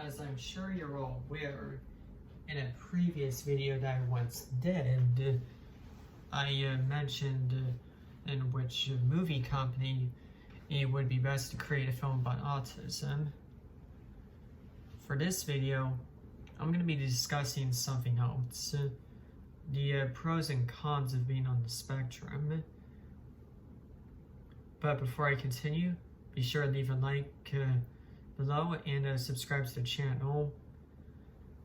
As I'm sure you're all aware, in a previous video that I once did, I mentioned in which movie company it would be best to create a film about autism. For this video, I'm going to be discussing something else, the pros and cons of being on the spectrum. But before I continue, be sure to leave a like below and subscribe to the channel.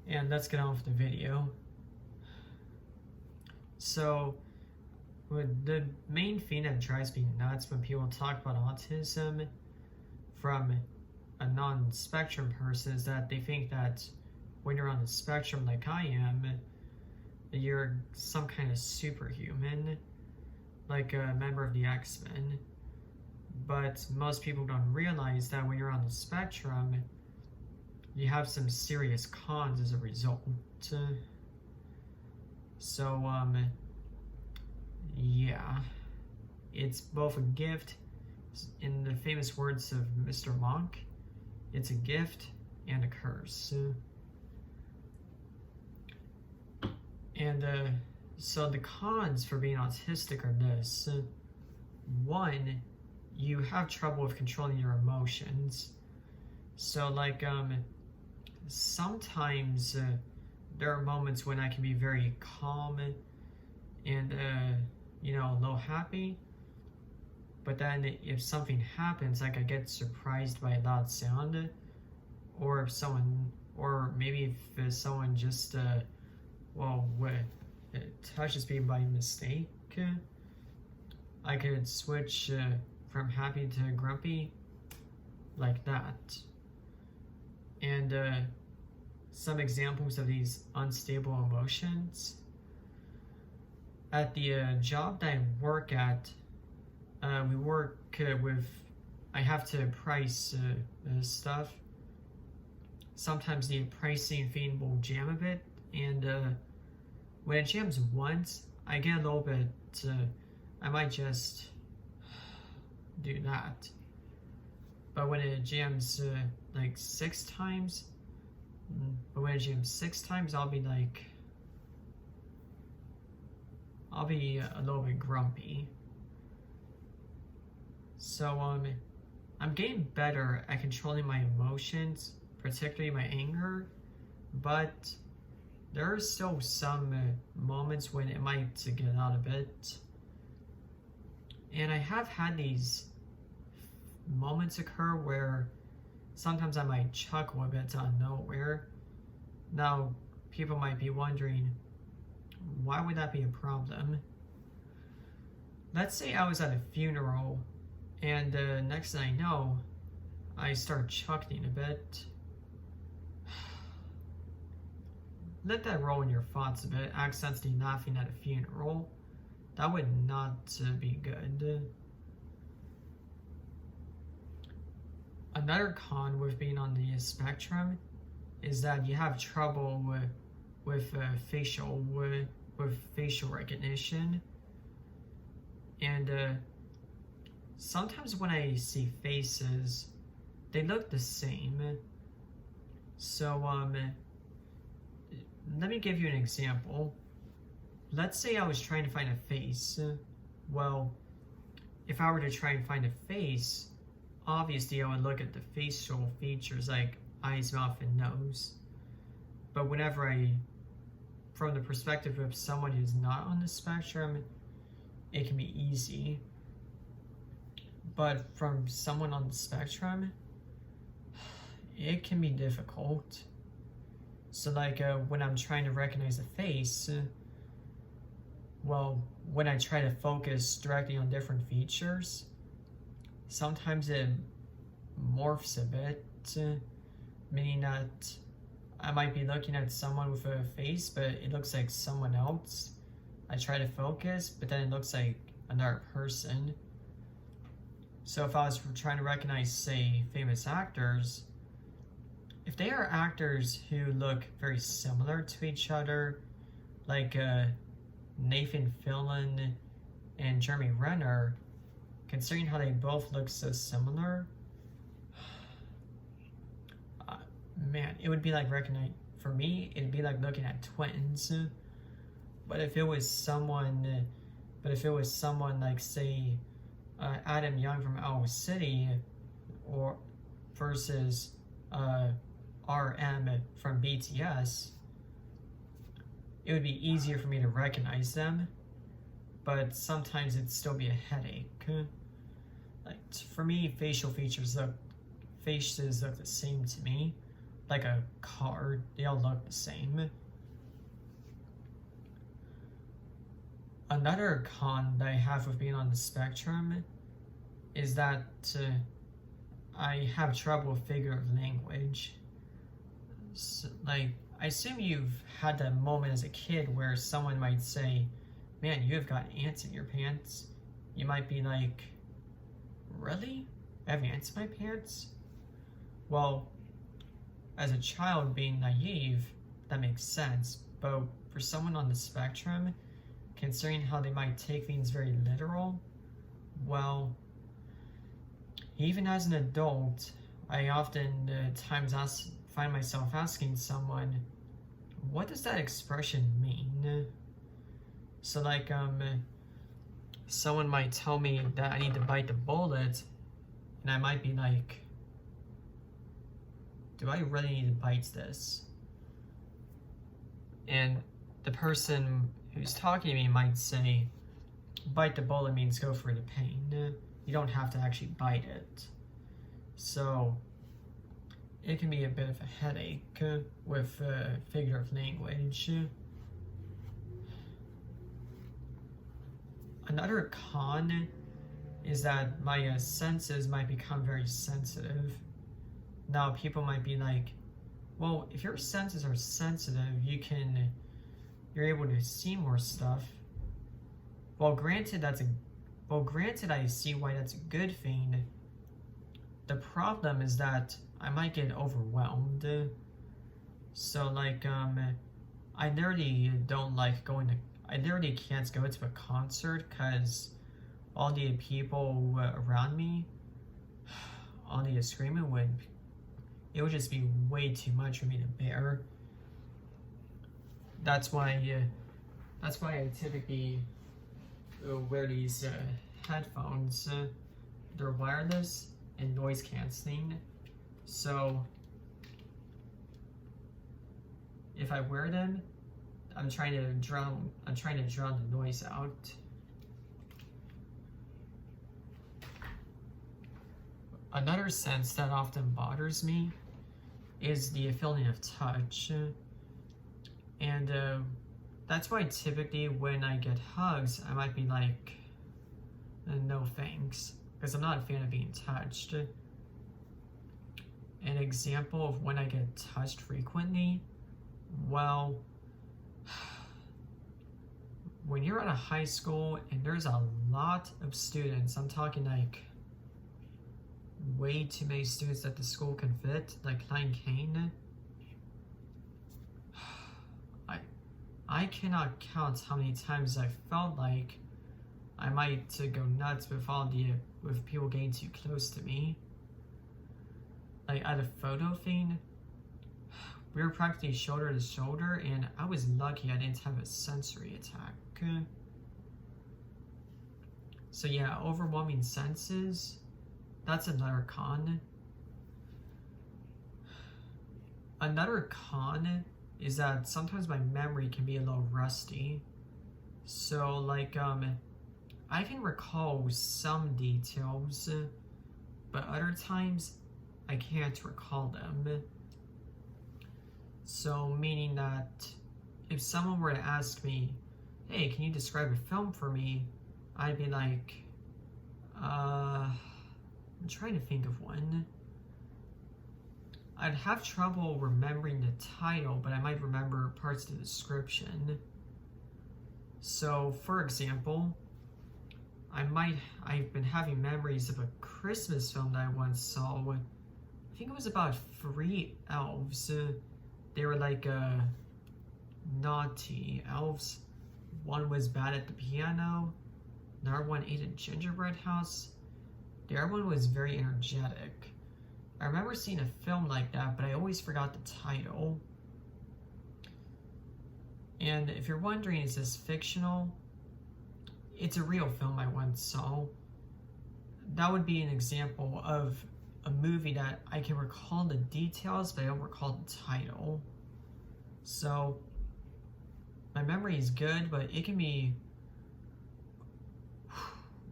And let's get on with the video. So, the main thing that drives me nuts when people talk about autism from a non-spectrum person is that they think that when you're on the spectrum like I am, you're some kind of superhuman, like a member of the X-Men. But most people don't realize that when you're on the spectrum, you have some serious cons as a result. So, yeah, it's both a gift, in the famous words of Mr. Monk, it's a gift and a curse. And so the cons for being autistic are this. One, you have trouble with controlling your emotions. So like, sometimes there are moments when I can be very calm and, a little happy. But then if something happens, like I get surprised by a loud sound, or maybe if someone just, touches me by mistake, I could switch from happy to grumpy like that. And some examples of these unstable emotions. At the job that I work at, we work I have to price stuff. Sometimes the pricing thing will jam a bit, and when it jams once, I get a little bit, I might just do that. But when it jams like 6 times, I'll be a little bit grumpy. So I'm getting better at controlling my emotions, particularly my anger, but there are still some moments when it might get out a bit. And I have had these moments occur where sometimes I might chuckle a bit out of nowhere. Now, people might be wondering, why would that be a problem? Let's say I was at a funeral, and next thing I know, I start chuckling a bit. Let that roll in your thoughts a bit, accidentally laughing at a funeral. That would not be good. Another con with being on the spectrum is that you have trouble with facial recognition, and sometimes when I see faces, they look the same. So let me give you an example. Let's say I was trying to find a face. Well, if I were to try and find a face, obviously I would look at the facial features like eyes, mouth, and nose. But from the perspective of someone who's not on the spectrum, it can be easy. But from someone on the spectrum, it can be difficult. So like when I'm trying to recognize a face, when I try to focus directly on different features, sometimes it morphs a bit, meaning that I might be looking at someone with a face, but it looks like someone else. I try to focus, but then it looks like another person. So if I was trying to recognize, say, famous actors, if they are actors who look very similar to each other, like Nathan Fillion and Jeremy Renner, considering how they both look so similar, man, it would be like recognize for me. It'd be like looking at twins. But if it was someone, like say Adam Young from Owl City, or versus RM from BTS, it would be easier for me to recognize them. But sometimes it'd still be a headache. Like for me, faces look the same to me, like a card. They all look the same. Another con that I have with being on the spectrum is that I have trouble with figurative language. So, like, I assume you've had that moment as a kid where someone might say, "Man, you have got ants in your pants." You might be like, "Really? I have ants in my pants?" Well, as a child being naive, that makes sense. But for someone on the spectrum, considering how they might take things very literal, well, even as an adult, I often times find myself asking someone, what does that expression mean? So like, someone might tell me that I need to bite the bullet, and I might be like, do I really need to bite this? And the person who's talking to me might say, bite the bullet means go for the pain. You don't have to actually bite it. So it can be a bit of a headache with figurative language. Another con is that my senses might become very sensitive. Now people might be like, well, if your senses are sensitive, you're able to see more stuff. Well, granted I see why that's a good thing. The problem is that I might get overwhelmed. So like, I literally can't go to a concert because all the people around me, all the screaming it would just be way too much for me to bear. That's why I typically wear these headphones. They're wireless and noise canceling. So if I wear them, I'm trying to drown the noise out. Another sense that often bothers me is the feeling of touch. And that's why typically when I get hugs, I might be like, no thanks, because I'm not a fan of being touched. An example of when I get touched frequently, well, when you're at a high school and there's a lot of students, I'm talking like way too many students that the school can fit, like Klein Kane. I cannot count how many times I felt like I might go nuts with people getting too close to me. Like at a photo thing, we were practically shoulder to shoulder, and I was lucky I didn't have a sensory attack. So yeah, overwhelming senses, that's another con. Another con is that sometimes my memory can be a little rusty. So like, I can recall some details, but other times I can't recall them. So meaning that if someone were to ask me, hey, can you describe a film for me? I'd be like, I'm trying to think of one. I'd have trouble remembering the title, but I might remember parts of the description. So, for example, I've been having memories of a Christmas film that I once saw. I think it was about 3 elves. They were like naughty elves. One was bad at the piano. Another one ate a gingerbread house. The other one was very energetic. I remember seeing a film like that, but I always forgot the title. And if you're wondering, is this fictional? It's a real film I once saw. That would be an example of a movie that I can recall the details, but I don't recall the title. So, my memory is good, but it can be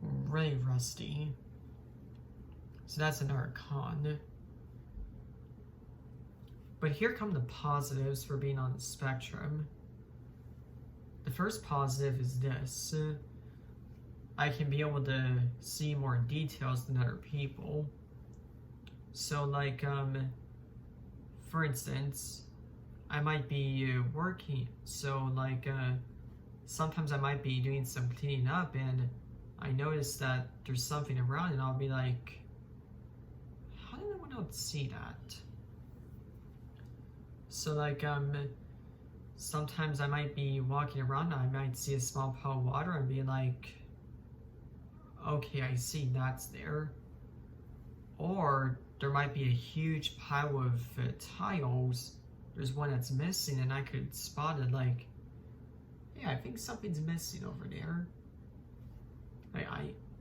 really rusty. So that's another con. But here come the positives for being on the spectrum. The first positive is this. I can be able to see more details than other people. So like, for instance, I might be working. So like, sometimes I might be doing some cleaning up and I notice that there's something around and I'll be like, how did I not see that? So like, sometimes I might be walking around and I might see a small pile of water and be like, okay, I see that's there. Or there might be a huge pile of tiles. There's one that's missing and I could spot it like, yeah, I think something's missing over there.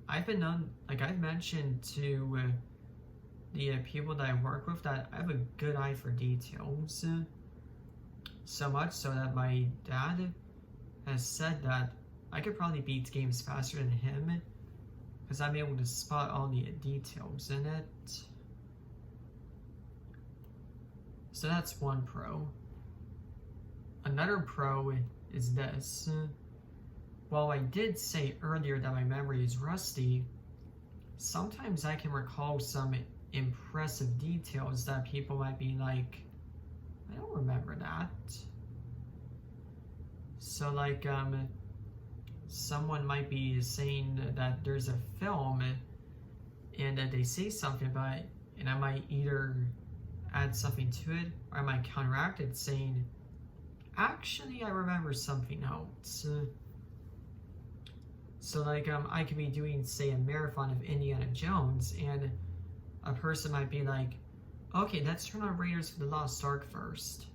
I've been known, like I've mentioned to the people that I work with that I have a good eye for details. So much so that my dad has said that I could probably beat games faster than him because I'm able to spot all the details in it. So that's one pro. Another pro is this. While I did say earlier that my memory is rusty, sometimes I can recall some impressive details that people might be like, I don't remember that. So like, someone might be saying that there's a film and that they say something about it, and I might either add something to it or I might counteract it saying, actually I remember something else. So like, I could be doing, say, a marathon of Indiana Jones and a person might be like, okay, let's turn on Raiders for the Lost Ark first.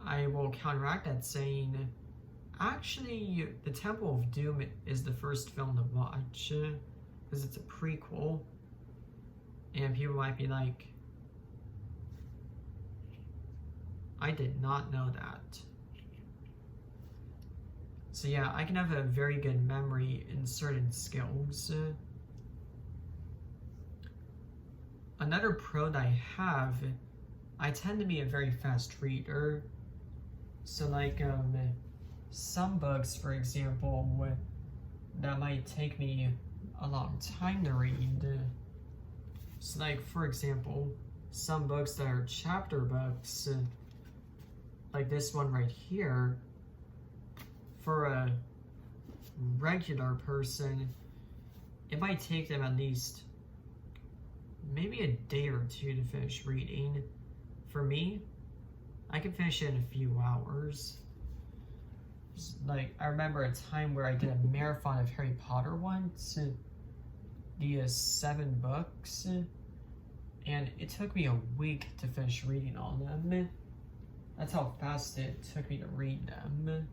I will counteract that saying, actually, the Temple of Doom is the first film to watch because it's a prequel. And people might be like, I did not know that. So yeah, I can have a very good memory in certain skills. Another pro that I have, I tend to be a very fast reader. So like, some books, for example, that might take me a long time to read. So like, for example, some books that are chapter books, like this one right here, for a regular person, it might take them at least maybe a day or two to finish reading. For me, I can finish it in a few hours. Like, I remember a time where I did a marathon of Harry Potter once, the 7 books, and it took me a week to finish reading all of them. That's how fast it took me to read them.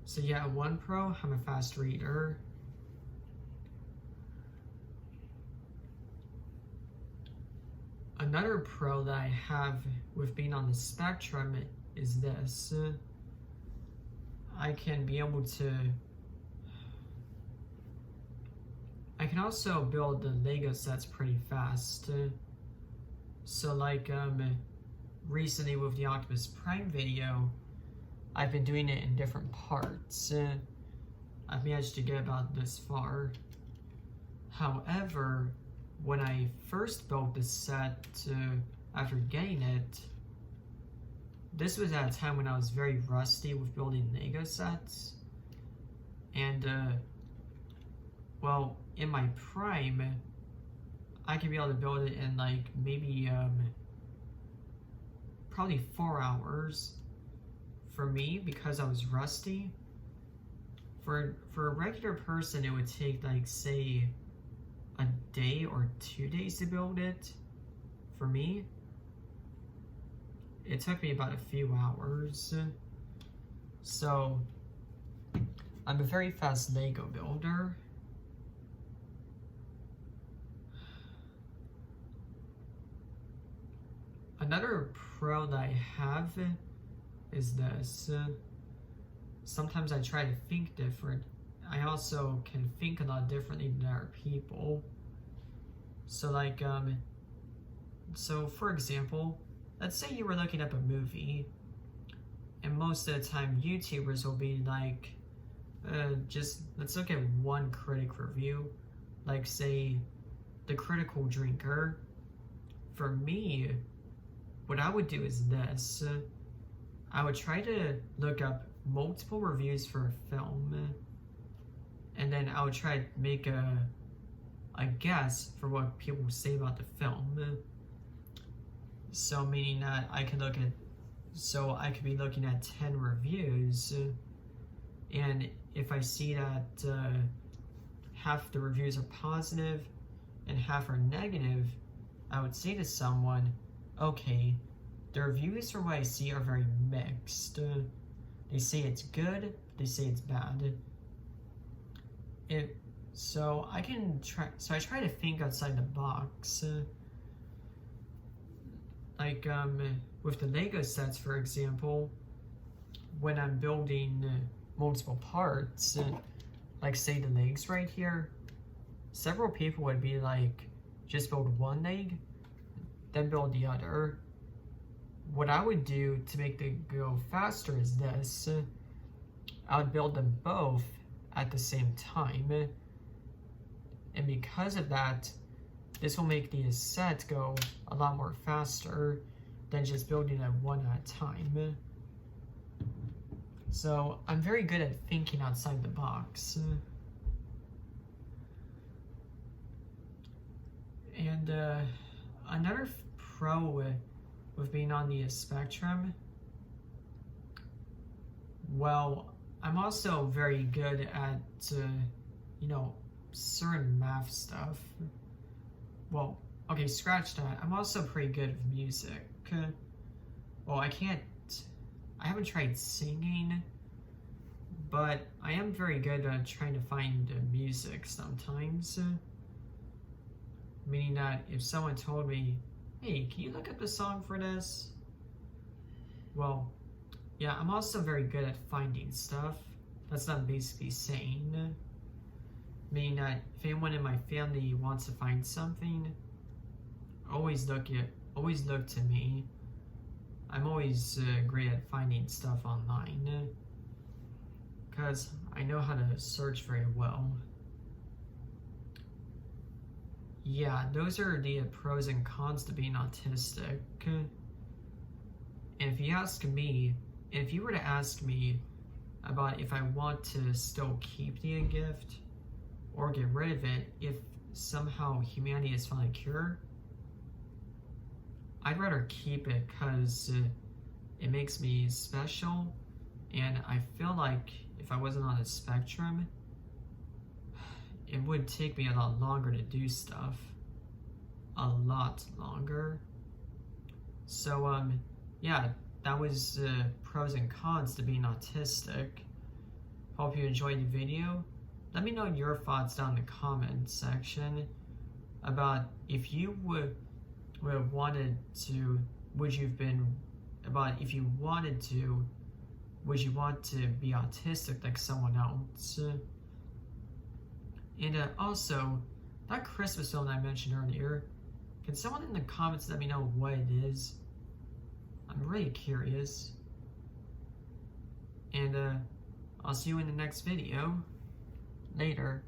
So yeah, one pro, I'm a fast reader. Another pro that I have with being on the spectrum is this. I can be able to, I can also build the Lego sets pretty fast. So like, recently with the Optimus Prime video, I've been doing it in different parts. I've managed to get about this far. However, when I first built this set, after getting it, this was at a time when I was very rusty with building Lego sets. And, well, in my prime, I can be able to build it in like maybe, probably 4 hours. For me, because I was rusty, for a regular person, it would take like, say, a day or 2 days to build it. For me, it took me about a few hours. So, I'm a very fast Lego builder. Another pro that I have is this. Sometimes I try to think different. I also can think a lot differently than other people. So like, so for example, let's say you were looking up a movie, and most of the time YouTubers will be like, just let's look at one critic review, like say, The Critical Drinker. For me, what I would do is this. I would try to look up multiple reviews for a film, and then I would try to make a guess for what people say about the film. So meaning that I could be looking at 10 reviews, and if I see that half the reviews are positive and half are negative, I would say to someone, okay, the reviews for what I see are very mixed. They say it's good, they say it's bad. So I try to think outside the box. Like with the Lego sets, for example, when I'm building multiple parts, like say the legs right here, several people would be like, just build one leg, then build the other. What I would do to make them go faster is this. I would build them both at the same time. And because of that, this will make the set go a lot more faster than just building it one at a time. So I'm very good at thinking outside the box. And another pro with being on the spectrum, well, I'm also very good at, certain math stuff. Well, okay, scratch that. I'm also pretty good with music. Well, I haven't tried singing, but I am very good at trying to find music sometimes. Meaning that if someone told me, hey, can you look up the song for this? Well, yeah, I'm also very good at finding stuff. That's what I'm basically saying. Meaning that if anyone in my family wants to find something, always look to me. I'm always great at finding stuff online, because I know how to search very well. Yeah, those are the pros and cons to being autistic. And if you were to ask me about if I want to still keep the gift or get rid of it if somehow humanity has found a cure, I'd rather keep it because it makes me special, and I feel like if I wasn't on the spectrum, it would take me a lot longer to do stuff. A lot longer. So, yeah, that was pros and cons to being autistic. Hope you enjoyed the video. Let me know your thoughts down in the comment section about if you would you want to be autistic like someone else? And also, that Christmas film that I mentioned earlier, can someone in the comments let me know what it is? I'm really curious. And I'll see you in the next video. Later.